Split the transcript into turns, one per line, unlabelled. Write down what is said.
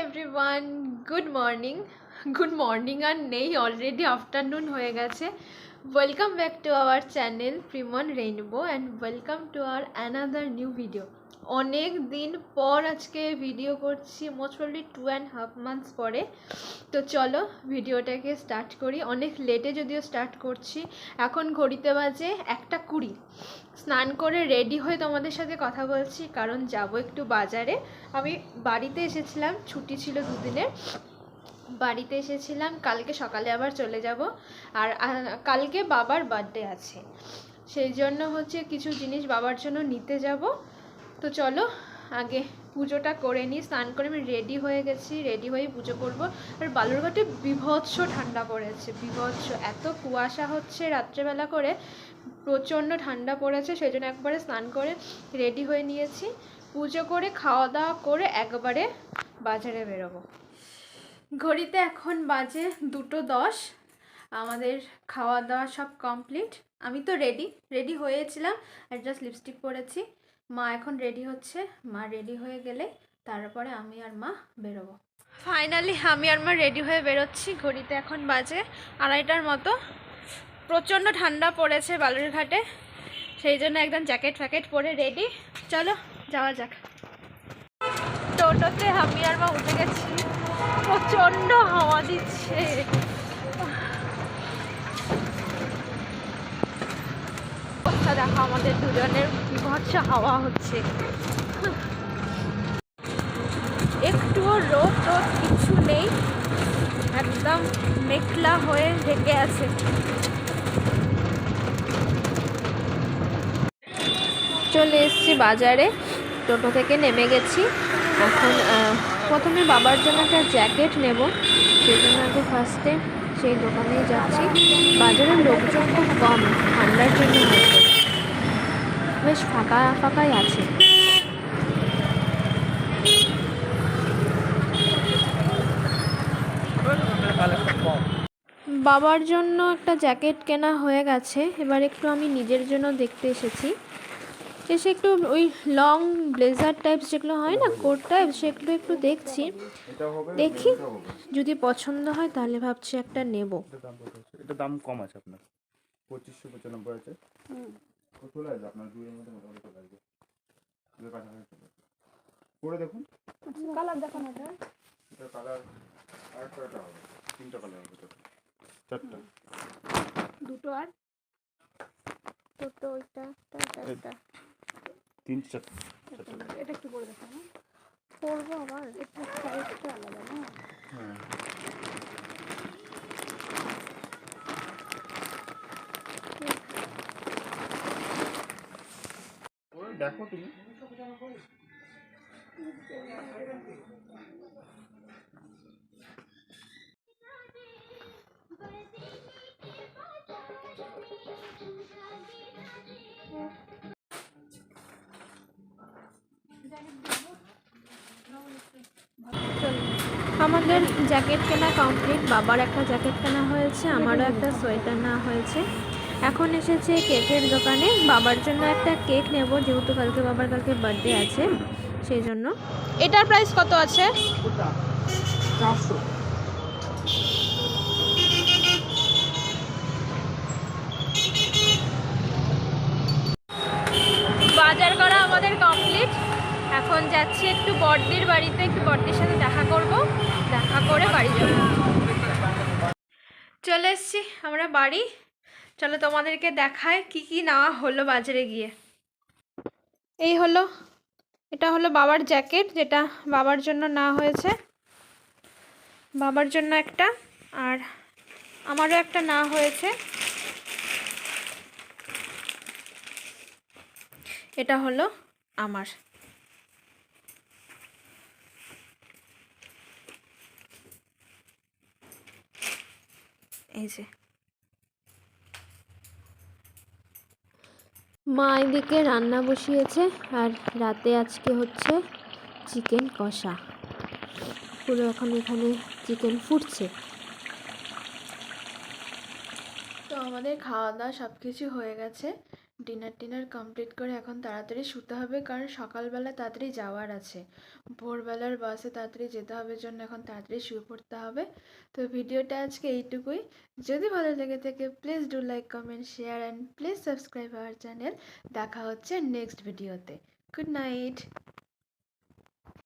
Everyone, good morning আর নেই, already afternoon হয়ে গেছে। Welcome back to our channel প্রিমন rainbow and welcome to our another new video. অনেক দিন পর আজকে ভিডিও করছি, মোস্ট প্রবলি 2.5 মান্থস পরে। তো চলো ভিডিওটাকে স্টার্ট করি। অনেক লেটে যদিও স্টার্ট করছি, এখন ঘড়িতে বাজে 1:20। স্নান করে রেডি হয়ে তোমাদের সাথে কথা বলছি, কারণ যাব একটু বাজারে। আমি বাড়িতে এসেছিলাম, ছুটি ছিল দুদিনের, বাড়িতে এসেছিলাম। কালকে সকালে আবার চলে যাব। আর কালকে বাবার বার্থডে আছে, সেই জন্য হচ্ছে কিছু জিনিস বাবার জন্য নিতে যাব। তো চলো আগে পুজোটা করে নিই। স্নান করে আমি রেডি হয়ে গেছি, রেডি হয়ে পুজো করব। আর বালুরঘাটে বীভৎস ঠান্ডা পড়েছে, বীভৎস, এত কুয়াশা হচ্ছে রাত্রেবেলা করে, প্রচণ্ড ঠান্ডা পড়েছে। সেই জন্য একবারে স্নান করে রেডি হয়ে নিয়েছি। পুজো করে খাওয়া দাওয়া করে একবারে বাজারে বেরোবো। ঘড়িতে এখন বাজে 2:10। আমাদের খাওয়া দাওয়া সব কমপ্লিট। আমি তো রেডি হয়েছিলাম, আর জাস্ট লিপস্টিক পরেছি। মা এখন রেডি হচ্ছে, মা রেডি হয়ে গেলে তারপরে আমি আর মা বেরোবো। ফাইনালি আমি আর মা রেডি হয়ে বেরোচ্ছি। ঘড়িতে এখন বাজে 2:30টার মতো। প্রচণ্ড ঠান্ডা পড়েছে বালুরঘাটে, সেই জন্য একদম জ্যাকেট ফ্যাকেট পরে রেডি। চলো যাওয়া যাক। টোটোতে আমি আর মা উঠে গেছি, প্রচণ্ড হাওয়া দিচ্ছে। দেখো আমাদের দুজনের বীভৎস হাওয়া হচ্ছে, একটুও রোদ কিছু নেই, একদম মেঘলা হয়ে ঢেকে আছে। চলে এসেছি বাজারে, টোটো থেকে নেমে গেছি। এখন প্রথমে বাবার জন্য একটা জ্যাকেট নেব, সেই জন্য আগে ফার্স্টে সেই দোকানেই যাচ্ছি। বাজারের লোকজন খুব কম, ঠান্ডার জন্য হয়তো, বেশ ফাঁকাই আছে। বাবার জন্য একটা জ্যাকেট কেনা হয়ে গেছে, এবার একটু আমি নিজের জন্য দেখতে এসেছি। এসে একটু ওই লং ব্লেজার টাইপস যেগুলো হয় না, কোট টাইপ, সেগুলো একটু দেখছি, দেখি যদি পছন্দ হয় তাহলে ভাবছি একটা নেব।
এটা দাম কম আছে, আপনার 2595 আছে। চলে আসবে আপনার দুইয়ের মধ্যে মোটামুটি চলে আসবে। করে দেখুন,
কালার দেখানো,
এটা কালার আর কয়টা হবে? 3টা কালার হবে, 4টা,
দুটো আর দুটো, ওইটা একটা
3-4।
এটা একটু করে দেখানো, পরবো আবার একটু সাইজটা আলাদা না?
হ্যাঁ, দেখো তুমি।
আমাদের জ্যাকেট কেনা কমপ্লিট, বাবার একটা জ্যাকেট কেনা হয়েছে, আমারও একটা সোয়েটার নেওয়া হয়েছে। এখন এসেছে কেকের দোকানে, বাবার জন্য একটা কেক নেব, যেহেতু বাবার কালকে বার্থডে আছে, সেই জন্য। এটার প্রাইস কত আছে? বাজার করা আমাদের কমপ্লিট। এখন যাচ্ছি একটু বড়দির বাড়িতে, একটু বড়দির সাথে দেখা করব, দেখা করে বাড়ি যাব। চলে এসছি আমরা বাড়ি। চলো তোমাদেরকে দেখায় কি কি নেওয়া হলো বাজারে গিয়ে। এই হলো, এটা হলো বাবার জ্যাকেট, যেটা বাবার জন্য নেওয়া হয়েছে। বাবার জন্য একটা, আর আমারও একটা নেওয়া হয়েছে। এটা হলো আমার। এই যে মা এদিকে রান্না বসিয়েছে, আর রাতে আজকে হচ্ছে চিকেন কষা। পুরো এখন এখানে চিকেন ফুটছে। তো আমাদের খাওয়া দাওয়া সব কিছু হয়ে গেছে, ডিনার কমপ্লিট করে এখন তাড়াতাড়ি শুতে হবে, কারণ সকালবেলা তাড়াতাড়ি যাওয়ার আছে। ভোরবেলার বাসে তাড়াতাড়ি যেতে হবে জন্য এখন তাড়াতাড়ি শুয়ে পড়তে হবে। তো ভিডিওটা আজকে এইটুকুই। যদি ভালো লেগে থাকে please do like, comment, share and please subscribe our channel. দেখা হচ্ছে নেক্সট ভিডিওতে। Good night.